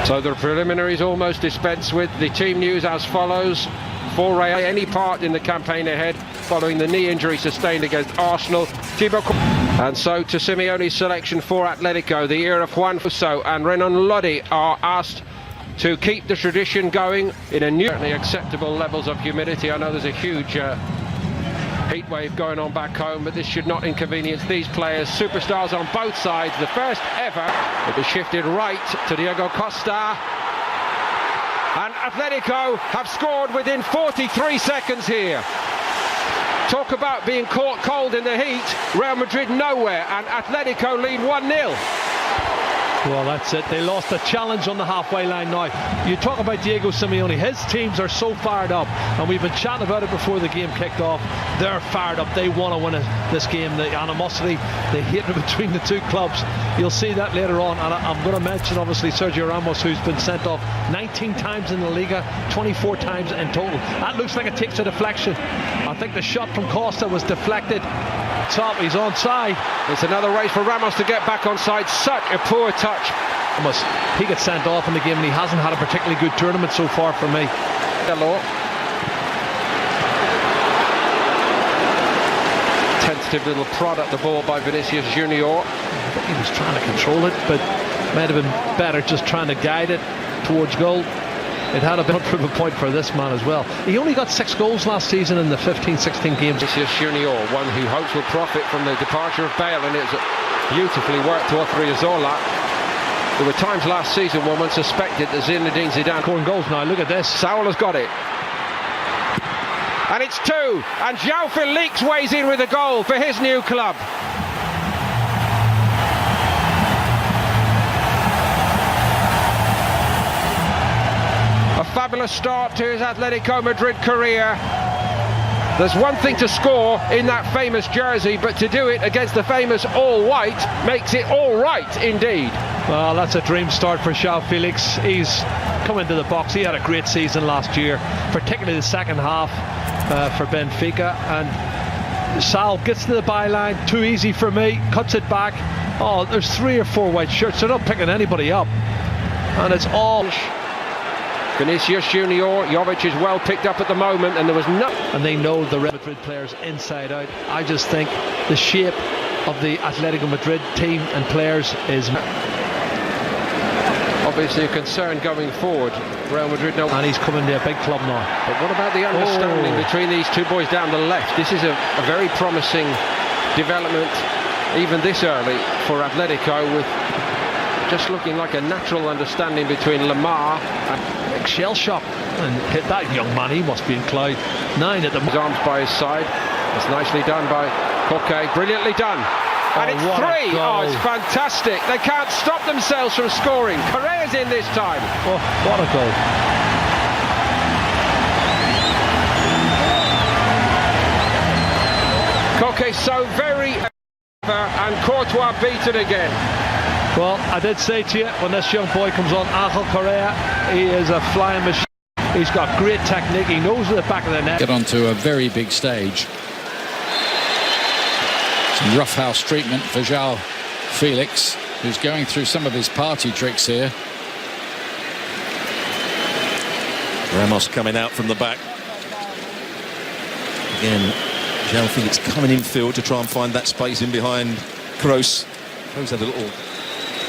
So the preliminaries almost dispensed with. The team news as follows. For Ray, any part in the campaign ahead following the knee injury sustained against Arsenal. And so to Simeone's selection for Atletico, the ear of Juan Fuso and Renan Lodi are asked to keep the tradition going in a new, certainly acceptable levels of humidity. I know there's a huge heat wave going on back home, but this should not inconvenience these players. Superstars on both sides. The first ever, it was shifted right to Diego Costa. And Atletico have scored within 43 seconds here. Talk about being caught cold in the heat. Real Madrid nowhere, and Atletico lead 1-0. Well, that's it. They lost the challenge on the halfway line now. You talk about Diego Simeone. His teams are so fired up, and we've been chatting about it before the game kicked off. They're fired up. They want to win this game. The animosity, the hatred between the two clubs. You'll see that later on. And I'm going to mention, obviously, Sergio Ramos, who's been sent off 19 times in the Liga, 24 times in total. That looks like it takes a deflection. I think the shot from Costa was deflected. Top, he's onside. It's another race for Ramos to get back onside. Such a poor touch. Ramos, he gets sent off in the game, and he hasn't had a particularly good tournament so far for me. Hello. Tentative little prod at the ball by Vinicius Junior. I think he was trying to control it, but might have been better just trying to guide it towards goal. It had a bit of a point for this man as well. He only got 6 goals last season in the 15-16 games. Vinicius Junior, one who hopes will profit from the departure of Bale, and it's beautifully worked to Odriozola. There were times last season when one suspected that Zinedine Zidane scoring goals now. Look at this. Saul has got it. And it's 2. And João Felix weighs in with a goal for his new club. A fabulous start to his Atletico Madrid career. There's one thing to score in that famous jersey, but to do it against the famous all-white makes it all right indeed. Well, that's a dream start for João Felix. He's come into the box. He had a great season last year, particularly the second half for Benfica. And Sal gets to the byline, too easy for me, cuts it back. Oh, there's 3 or 4 white shirts. They're not picking anybody up. And it's all... Vinicius Junior, Jovic is well picked up at the moment, and there was no... And they know the Real Madrid players inside out. I just think the shape of the Atletico Madrid team and players is... Obviously a concern going forward. Real Madrid know... And he's coming to a big club now. But what about the understanding between these two boys down the left? This is a very promising development, even this early, for Atletico, with just looking like a natural understanding between Lamar and... Shell shock and hit that young man. He must be in cloud 9 at the his arms by his side. It's nicely done by Koke, brilliantly done. And it's 3. Oh, it's fantastic. They can't stop themselves from scoring. Correa's in this time. Oh, what a goal. Koke so very and Courtois beaten again. Well, I did say to you, when this young boy comes on, Angel Correa, he is a flying machine. He's got great technique. He knows the back of the net. Get onto a very big stage. Some roughhouse treatment for João Felix, who's going through some of his party tricks here. Ramos coming out from the back. Again, João Felix coming in field to try and find that space in behind Kroos. Kroos had a little...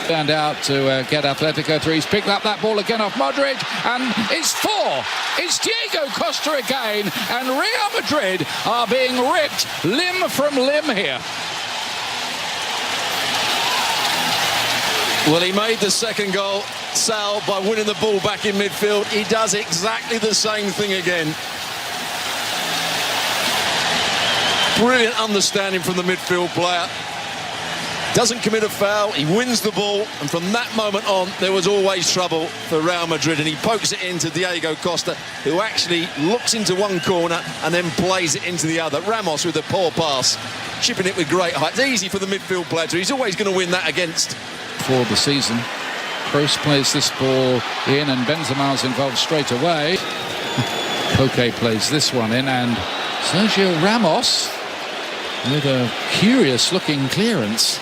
Turned out to get Atletico through. He's picked up that ball again off Modric, and it's 4. It's Diego Costa again, and Real Madrid are being ripped limb from limb here. Well, he made the second goal, Sal, by winning the ball back in midfield. He does exactly the same thing again. Brilliant understanding from the midfield player. Doesn't commit a foul, he wins the ball, and from that moment on there was always trouble for Real Madrid, and he pokes it into Diego Costa, who actually looks into one corner and then plays it into the other. Ramos with a poor pass, chipping it with great height. It's easy for the midfield player, he's always going to win that against. For the season, Kroos plays this ball in, and Benzema's involved straight away. Koke plays this one in, and Sergio Ramos with a curious looking clearance.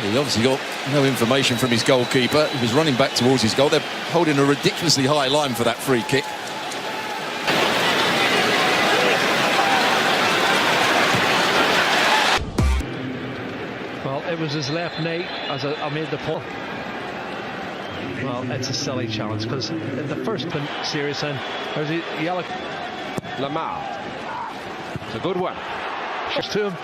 He obviously got No information from his goalkeeper. He was running back towards his goal. They're holding a ridiculously high line for that free kick. Well, it was his left knee as I made the point. Well, it's a silly challenge because the first serious end, there's a yellow. Lamar. It's a good one. Just to him,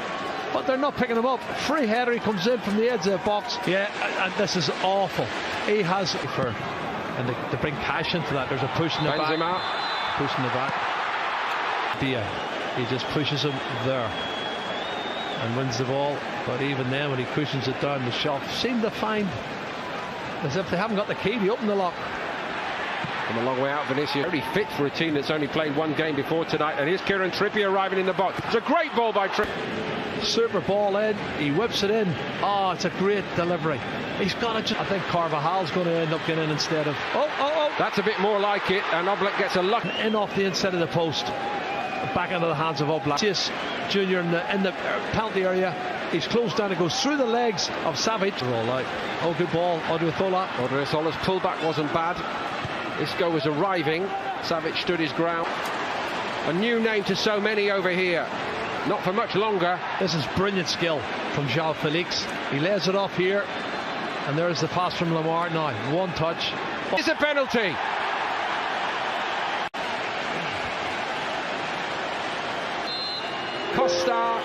but they're not picking him up. Free header, he comes in from the edge of the box. Yeah, and this is awful. He has and they bring passion to that. There's a push in the back. Push in the back. He just pushes him there and wins the ball. But even then, when he cushions it down, the shot seem to find as if they haven't got the key to open the lock. From a long way out, Vinicius only fit for a team that's only played one game before tonight. And here's Kieran Trippier arriving in the box. It's a great ball by Trippier. Super ball in. He whips it in. Oh, it's a great delivery. He's got to. I think Carvajal's going to end up getting in instead of. Oh! That's a bit more like it. And Oblak gets a luck in off the inside of the post. Back into the hands of Oblak. Junior in the penalty area. He's closed down. It goes through the legs of Savage. All right. Oh, good ball. Odriozola's pullback wasn't bad. Isco was arriving. Savage stood his ground. A new name to so many over here. Not for much longer. This is brilliant skill from João Felix. He lays it off here. And there's the pass from Lamar. Now, one touch. It's a penalty. Costa.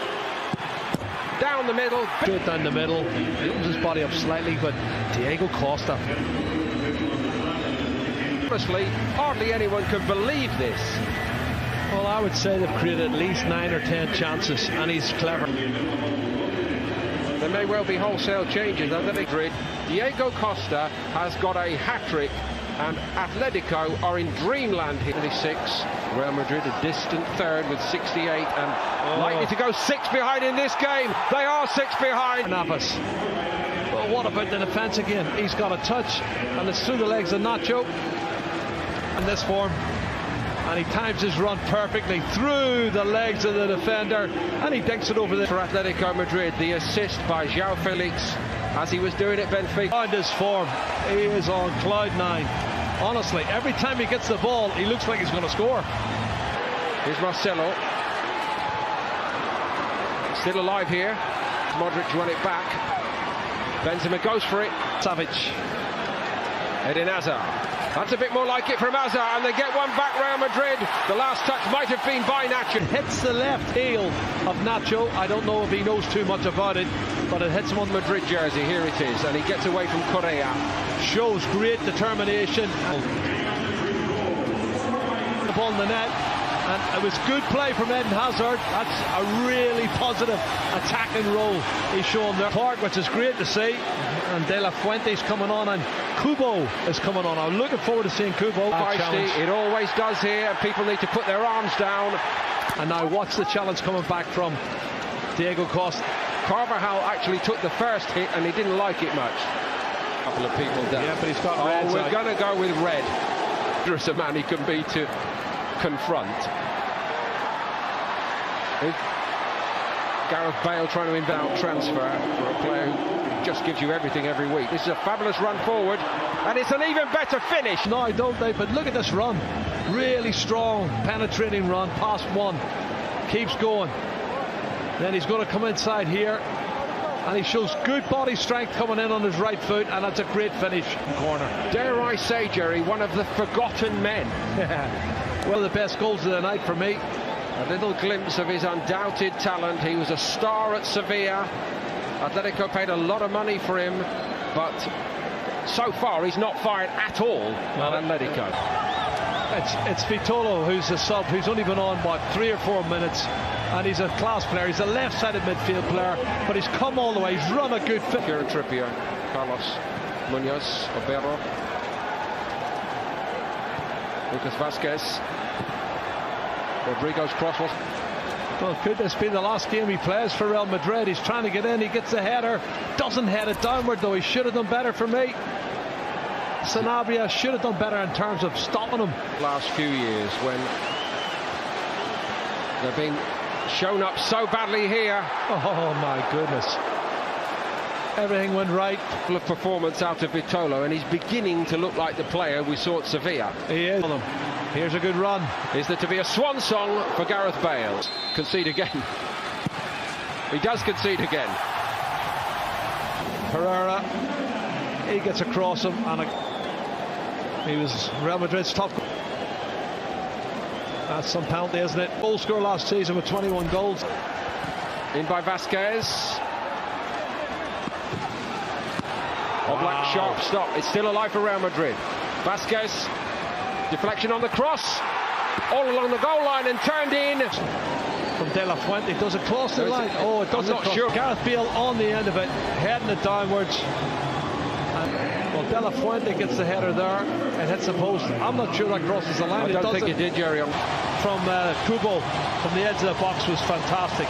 Down the middle. Straight down the middle. He opens his body up slightly, but Diego Costa. Honestly, hardly anyone can believe this. Well, I would say they've created at least 9 or 10 chances, and he's clever. There may well be wholesale changes under Madrid. Diego Costa has got a hat-trick, and Atletico are in dreamland here. 26. Real Madrid a distant third with 68 and likely to go 6 behind in this game. They are 6 behind. Navas. But what about the defence again? He's got a touch, and it's through the legs of Nacho. In this form, and he times his run perfectly through the legs of the defender, and he dinks it over the. For Atletico Madrid, the assist by João Felix as he was doing at Benfica. On this form, he is on cloud 9. Honestly, every time he gets the ball, he looks like he's going to score. Here's Marcelo, still alive here. Modric run it back. Benzema goes for it. Savage. Eden Hazard. That's a bit more like it from Hazard, and they get one back. Real Madrid. The last touch might have been by Nacho. It hits the left heel of Nacho. I don't know if he knows too much about it, but it hits him on the Madrid jersey. Here it is, and he gets away from Correa. Shows great determination. The ball in the net, and it was good play from Eden Hazard. That's a really positive attacking role he's shown there. Park, which is great to see, and De La Fuente's coming on, and Kubo is coming on. I'm looking forward to seeing Kubo. It always does here. People need to put their arms down. And now watch the challenge coming back from Diego Costa. Carvajal actually took the first hit and he didn't like it much. A couple of people down. Yeah, but he's got red. We're going to go with red. There's a man he can be to confront. Gareth Bale trying to inbound transfer for a player who just gives you everything every week. This is a fabulous run forward, and it's an even better finish. No, don't they? But look at this run. Really strong, penetrating run, past one. Keeps going. Then he's going to come inside here, and he shows good body strength coming in on his right foot, and that's a great finish. Corner. Dare I say, Jerry, one of the forgotten men. One of the best goals of the night for me. A little glimpse of his undoubted talent. He was a star at Sevilla. Atletico paid a lot of money for him, but so far he's not fired at all at Atletico. It's Vitolo who's a sub, who's only been on, 3 or 4 minutes, and he's a class player. He's a left-sided midfield player, but he's come all the way. He's run a good fit. Kieran Trippier, Carlos Munoz, Obero, Lucas Vazquez. Rodrigo's cross was. Well, could this be the last game he plays for Real Madrid? He's trying to get in, he gets the header, doesn't head it downward though. He should have done better for me. Sanabria should have done better in terms of stopping him. Last few years when they've been shown up so badly here. Oh my goodness. Everything went right. Of performance out of Vitolo, and he's beginning to look like the player we saw at Sevilla. He is. Here's a good run. Is there to be a swan song for Gareth Bale? Concede again. He does concede again. Herrera, he gets across him, and he was Real Madrid's top. That's some penalty, isn't it? Goal scorer last season with 21 goals. In by Vasquez. Oblak, sharp stop. It's still alive for Real Madrid. Vasquez, deflection on the cross, all along the goal line and turned in. From De La Fuente, does it cross the line? Oh, it doesn't. I'm not sure. Gareth Bale on the end of it, heading it downwards. And, well, De La Fuente gets the header there. It hits the post. I'm not sure that crosses the line. I don't think it did, Jerry. From Kubo, from the edge of the box, was fantastic.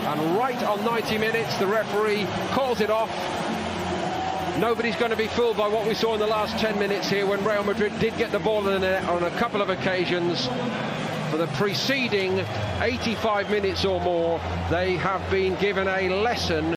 And right on 90 minutes, the referee calls it off. Nobody's going to be fooled by what we saw in the last 10 minutes here when Real Madrid did get the ball in the net on a couple of occasions. For the preceding 85 minutes or more, they have been given a lesson.